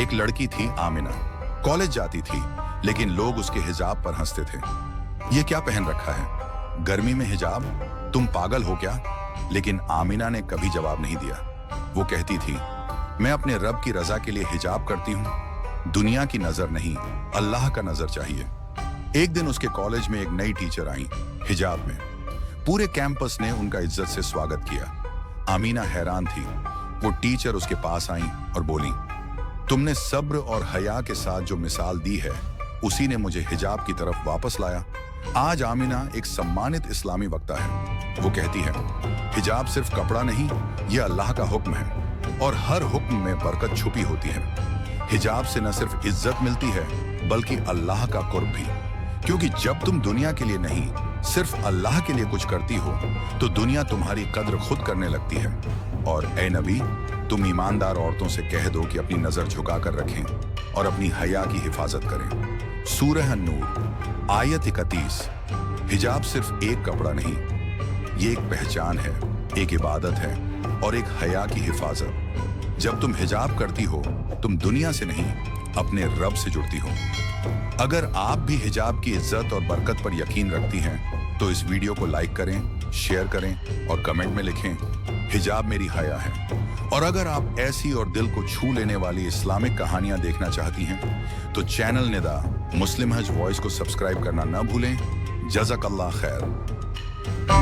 एक लड़की थी आमिना, कॉलेज जाती थी, लेकिन लोग उसके हिजाब पर हंसते थे। ये क्या पहन रखा है, गर्मी में हिजाब, तुम पागल हो क्या? लेकिन आमिना ने कभी जवाब नहीं दिया। वो कहती थी, मैं अपने रब की रजा के लिए हिजाब करती हूँ, दुनिया की नजर नहीं, अल्लाह का नजर चाहिए। एक दिन उसके कॉलेज में एक नई टीचर आई, हिजाब में। पूरे कैंपस ने उनका इज्जत से स्वागत किया। आमिना हैरान थी। वो टीचर उसके पास आई और बोली, तुमने सब्र और हया के साथ जो मिसाल दी है, उसी ने मुझे हिजाब की तरफ वापस लाया। आज आमिना एक सम्मानित इस्लामी वक्ता है। वो कहती है, हिजाब सिर्फ कपड़ा नहीं, ये अल्लाह का हुक्म है और हर हुक्म में बरकत छुपी होती है। हिजाब से न सिर्फ इज्जत मिलती है, बल्कि अल्लाह का कुर्ब भी। क्योंकि जब तुम दुनिया के लिए नहीं, सिर्फ अल्लाह के लिए कुछ करती हो, तो दुनिया तुम्हारी कद्र खुद करने लगती है। और ए नबी, तुम ईमानदार औरतों से कह दो कि अपनी नजर झुकाकर रखें और अपनी हया की हिफाजत करें। सूरह अन-नूर आयत 31। हिजाब सिर्फ एक कपड़ा नहीं, ये एक पहचान है, एक इबादत है और एक हया की हिफाजत। जब तुम हिजाब करती हो, तुम दुनिया से नहीं, अपने रब से जुड़ती हो। अगर आप भी हिजाब की इज्जत और बरकत पर यकीन रखती हैं, तो इस वीडियो को लाइक करें, शेयर करें और कमेंट में लिखें, हिजाब मेरी हया है। और अगर आप ऐसी और दिल को छू लेने वाली इस्लामिक कहानियां देखना चाहती हैं, तो चैनल निदा मुस्लिम हज वॉइस को सब्सक्राइब करना न भूलें। जज़ाकल्लाह खैर।